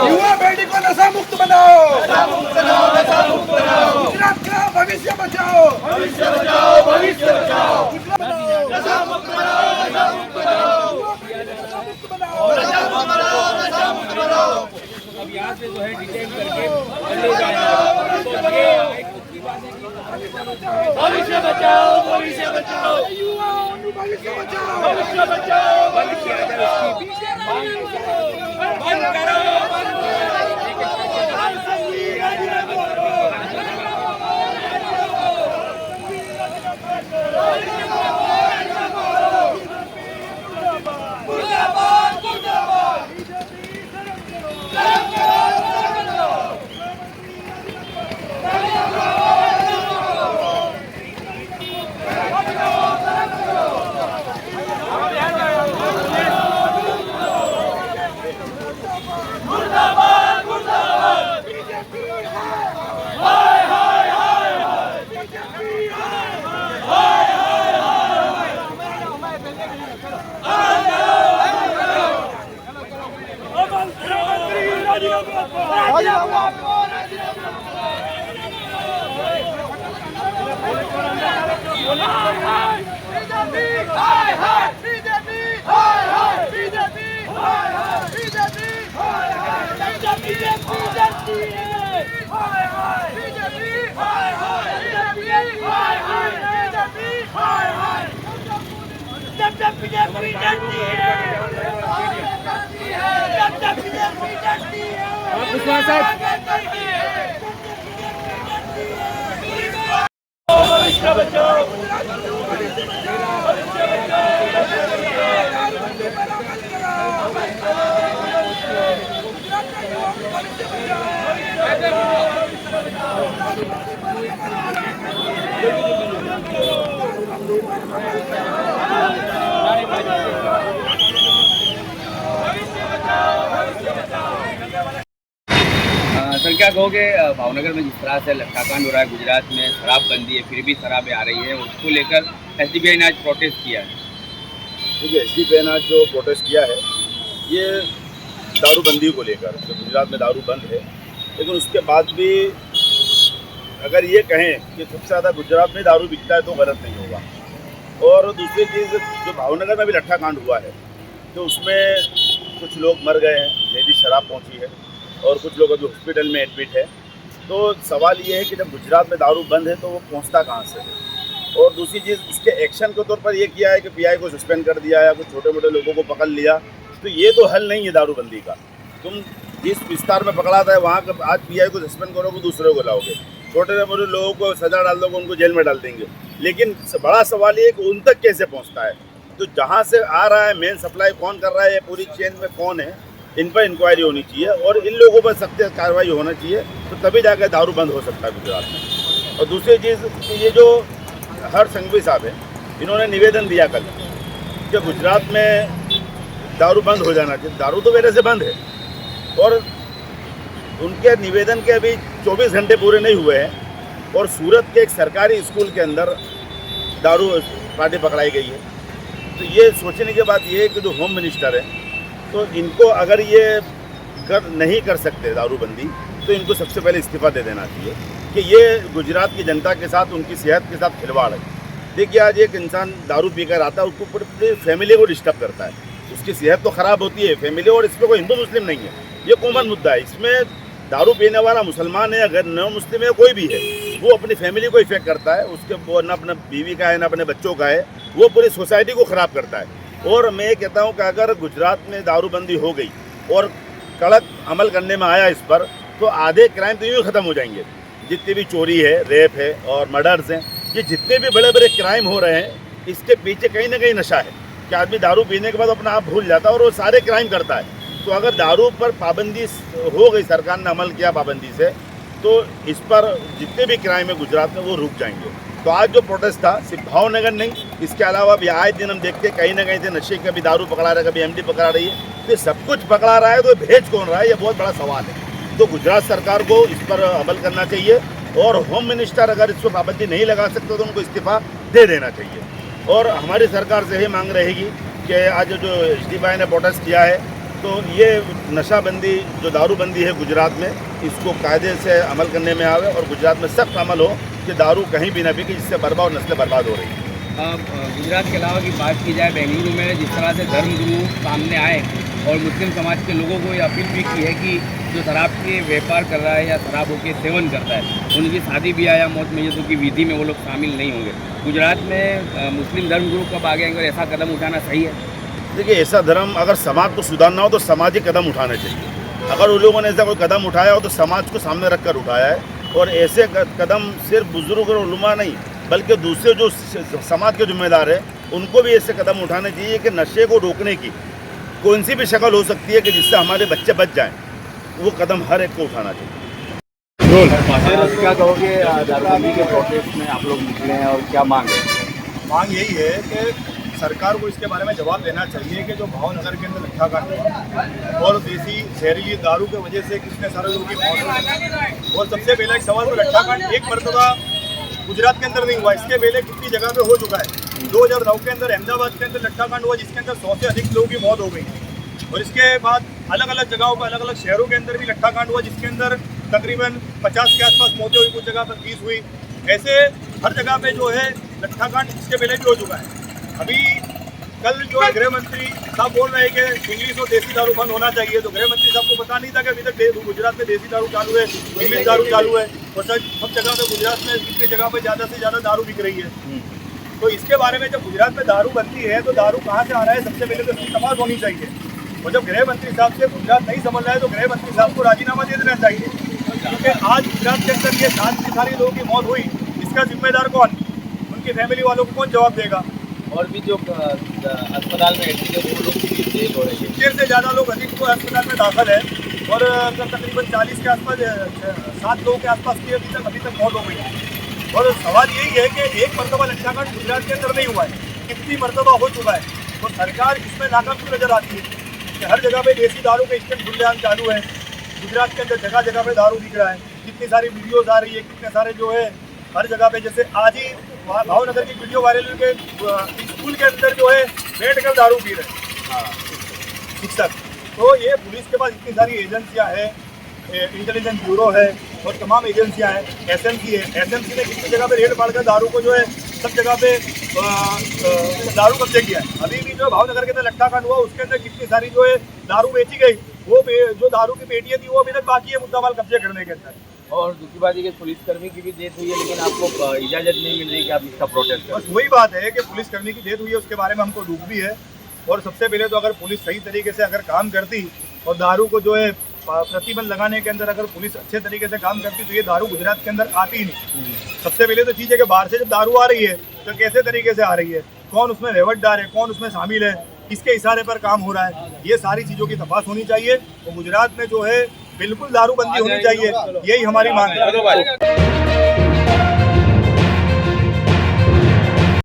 युवा पीढ़ी को नशा मुक्त बनाओ, गुजरात का भविष्य बचाओ, भविष्य बचाओ, भविष्य बचाओ, नशा मुक्त बनाओ, नशा मुक्त बनाओ, युवा पीढ़ी को नशा मुक्त बनाओ, नशा मुक्त बनाओ, नशा मुक्त बनाओ। अब यहाँ से जो है डिटेन करके ले जाएगा। भविष्य बचाओ, भविष्य बचाओ, युवाओं का भविष्य बचाओ, भविष्य बचाओ, भविष्य बचाओ। बंद करो, सर क्या कहोगे भावनगर में जिस तरह से लट्ठाकांड हो रहा है, गुजरात में शराबबंदी है फिर भी शराबें आ रही है, उसको लेकर एसडीपीआई ने आज प्रोटेस्ट किया है। देखिए एसडीपीआई ने आज जो प्रोटेस्ट किया है ये दारूबंदी को लेकर, तो गुजरात में दारू बंद है, लेकिन उसके बाद भी अगर ये कहें कि सबसे ज़्यादा गुजरात में दारू बिकता है तो गलत नहीं होगा। और दूसरी चीज़ जो भावनगर में भी लट्ठाकांड हुआ है तो उसमें कुछ लोग मर गए हैं, जहरीली शराब पहुंची है और कुछ लोग अभी हॉस्पिटल में एडमिट है। तो सवाल ये है कि जब गुजरात में दारू बंद है तो वो पहुंचता कहाँ से है। और दूसरी चीज़ उसके एक्शन के तौर पर ये किया है कि पीआई को सस्पेंड कर दिया या कुछ छोटे मोटे लोगों को पकड़ लिया, तो ये तो हल नहीं है दारूबंदी का। तुम जिस विस्तार में पकड़ा था वहाँ का आज पीआई को सस्पेंड करोगे, दूसरे को लाओगे, छोटे मोटे लोगों को सजा डाल दोगे, उनको जेल में डाल देंगे। लेकिन बड़ा सवाल ये है कि उन तक कैसे पहुँचता है। तो जहाँ से आ रहा है मेन सप्लाई कौन कर रहा है, ये पूरी चेन में कौन है, इन पर इंक्वायरी होनी चाहिए और इन लोगों पर सख्त कार्रवाई होना चाहिए, तो तभी जाकर दारू बंद हो सकता है गुजरात में। और दूसरी चीज़ ये जो हर्ष संघवी साहब है, इन्होंने निवेदन दिया कल कि गुजरात में दारू बंद हो जाना चाहिए। दारू तो पहले से बंद है और उनके निवेदन के अभी 24 घंटे पूरे नहीं हुए हैं और सूरत के एक सरकारी स्कूल के अंदर दारू पार्टी पकड़ाई गई है। तो ये सोचने के बाद ये है कि जो होम मिनिस्टर है तो इनको अगर ये नहीं कर सकते दारूबंदी तो इनको सबसे पहले इस्तीफा दे देना चाहिए कि ये गुजरात की जनता के साथ उनकी सेहत के साथ खिलवाड़ है। देखिए आज एक इंसान दारू पीकर आता है, उसको पूरी फैमिली को डिस्टर्ब करता है, उसकी सेहत तो ख़राब होती है फैमिली, और इसमें कोई हिंदू मुस्लिम नहीं है, ये कॉमन मुद्दा है। इसमें दारू पीने वाला मुसलमान है या गैर नॉन मुस्लिम है, कोई भी है, वो अपनी फैमिली को इफेक्ट करता है, उसके वो ना अपने बीवी का है ना अपने बच्चों का है, वो पूरी सोसाइटी को ख़राब करता है। और मैं ये कहता हूँ कि अगर गुजरात में दारूबंदी हो गई और कड़क अमल करने में आया इस पर, तो आधे क्राइम तो यूँ ही ख़त्म हो जाएंगे। जितनी भी चोरी है, रेप है और मर्डर्स हैं, ये जितने भी बड़े बड़े क्राइम हो रहे हैं, इसके पीछे कहीं ना कहीं नशा है कि आदमी दारू पीने के बाद अपना आप भूल जाता है और वो सारे क्राइम करता है। तो अगर दारू पर पाबंदी हो गई, सरकार ने अमल किया पाबंदी से, तो इस पर जितने भी क्राइम है गुजरात में वो रुक जाएंगे। तो आज जो प्रोटेस्ट था सिर्फ भावनगर नहीं, इसके अलावा भी आए दिन हम देखते हैं कहीं ना कहीं से नशे कभी दारू पकड़ा रहा है, कभी एमडी पकड़ा रही है, तो सब कुछ पकड़ा रहा है, तो भेज कौन रहा है, ये बहुत बड़ा सवाल है। तो गुजरात सरकार को इस पर अमल करना चाहिए और होम मिनिस्टर अगर इस पर पाबंदी नहीं लगा सकते तो उनको इस्तीफा दे देना चाहिए। और हमारी सरकार से ही मांग रहेगी कि आज जो एसडीपीआई ने प्रोटेस्ट किया है तो ये नशाबंदी जो दारूबंदी है गुजरात में, इसको कायदे से अमल करने में आवे और गुजरात में सख्त अमल हो कि दारू कहीं भी न बिके, जिससे बर्बाद और नस्लें बर्बाद हो रही हैं। गुजरात के अलावा की बात की जाए, बेंगलुरु में जिस तरह से धर्मगुरु सामने आए और मुस्लिम समाज के लोगों को ये अपील भी की है कि जो शराब के व्यापार कर रहा है या शराबों के सेवन करता है, उनकी शादी ब्याह या मौत मैयतों की विधि में वो लोग शामिल नहीं होंगे। गुजरात में मुस्लिम धर्मगुरु कब आगे अगर ऐसा कदम उठाना सही है? देखिए, ऐसा धर्म अगर समाज को सुधारना हो तो सामाजिक कदम उठाने चाहिए। अगर उन लोगों ने ऐसा कोई कदम उठाया हो तो समाज को सामने रख कर उठाया है, और ऐसे कदम सिर्फ बुजुर्ग और उलमा नहीं बल्कि दूसरे जो समाज के जिम्मेदार हैं उनको भी ऐसे कदम उठाने चाहिए कि नशे को रोकने की कौन सी भी शक्ल हो सकती है कि जिससे हमारे बच्चे बच जाएं, वो कदम हर एक को उठाना चाहिए। क्या कहोगे दारूबंदी के प्रोटेस्ट में आप लोग निकले हैं और क्या मांग है? मांग यही है कि सरकार को इसके बारे में जवाब देना चाहिए कि जो भावनगर के अंदर लट्ठाकांड हुआ और देसी जहरीली दारू की वजह से कितने सारे लोगों की मौत हुई। और सबसे पहला एक सवाल, तो लट्ठाकांड एक मरतबा गुजरात के अंदर नहीं हुआ, इसके पहले कितनी जगह पे हो चुका है। 2009 के अंदर अहमदाबाद के अंदर लट्ठाकांड हुआ जिसके अंदर 100 से अधिक लोगों की मौत हो गई। और इसके बाद अलग अलग जगहों पर, अलग अलग शहरों के अंदर भी लट्ठाकांड हुआ जिसके अंदर तकरीबन 50 के आसपास मौतें हुई, कुछ जगह पर 30 हुई। ऐसे हर जगह पे जो है लट्ठाकांड इसके पहले भी हो चुका है। अभी कल जो है गृह मंत्री साहब बोल रहे हैं कि इंग्लिश और देसी दारू बंद होना चाहिए, तो गृह मंत्री साहब को पता नहीं था कि अभी तक गुजरात में देसी दारू चालू है, इंग्लिश दारू चालू है, और सब जगह पे गुजरात में कितनी जगह पे ज़्यादा से ज़्यादा दारू बिक रही है। तो इसके बारे में जब गुजरात में दारू बनती है तो दारू कहाँ से आ रहा है, सबसे पहले तो इसकी तपास होनी चाहिए। और जब गृह मंत्री साहब से गुजरात नहीं समझ रहा है तो गृह मंत्री साहब को राजीनामा दे देना चाहिए, क्योंकि आज गुजरात के अंदर ये सारी लोगों की मौत हुई, इसका जिम्मेदार कौन? उनकी फैमिली वालों को कौन जवाब देगा? और भी जो अस्पताल में एडमिट है वो लोग भी डेथ हो रहे हैं। 70 से ज़्यादा लोग अधिक को अस्पताल में दाखिल है और तकरीबन 40 के आसपास 7 लोगों के आसपास की अभी तक मौत हो गई। और सवाल यही है कि एक मरतबा लट्ठाकांड गुजरात के अंदर नहीं हुआ है, कितनी मरतबा हो चुका है। तो सरकार इसमें नाकाम क्यों नजर आती है कि हर जगह पे देसी दारू के स्टैंड खुलेआम चालू है। गुजरात के अंदर जगह जगह पे दारू बिक रहा है, कितनी सारी वीडियोज़ आ रही है, कितने सारे जो है हर जगह पे, जैसे आज ही भावनगर की वीडियो वायरल हुई के स्कूल के अंदर जो है बैठकर दारू पी रहे शिक्षक। तो ये पुलिस के पास इतनी सारी एजेंसियां हैं, इंटेलिजेंस ब्यूरो है और तमाम एजेंसियां हैं, एसएमसी है। एसएमसी ने कितनी जगह पे रेड पाड़कर दारू को जो है सब जगह पे दारू कब्जे किया है। अभी भी जो भावनगर के अंदर लट्ठाकांड हुआ उसके अंदर कितनी सारी जो है दारू बेची गई, वो जो दारू की पेटियाँ थी वो अभी तक बाकी है मुद्दामाल कब्जे करने के अंदर। और दूसरी बात ये कि पुलिसकर्मी की भी डेथ हुई है, लेकिन आपको इजाज़त नहीं मिल रही कि आप इसका प्रोटेस्ट करें। बस वही बात है कि पुलिसकर्मी की डेथ हुई है, उसके बारे में हमको दुख भी है। और सबसे पहले तो अगर पुलिस सही तरीके से अगर काम करती और दारू को जो है प्रतिबंध लगाने के अंदर अगर पुलिस अच्छे तरीके से काम करती तो ये दारू गुजरात के अंदर आती ही नहीं। सबसे पहले तो चीज़ है कि बाहर से जब दारू आ रही है तो कैसे तरीके से आ रही है, कौन उसमें रेवटदार है, कौन उसमें शामिल है, किसके इशारे पर काम हो रहा है, ये सारी चीज़ों की तपास होनी चाहिए। और गुजरात में जो है बिल्कुल दारूबंदी होनी चाहिए, यही हमारी मांग है।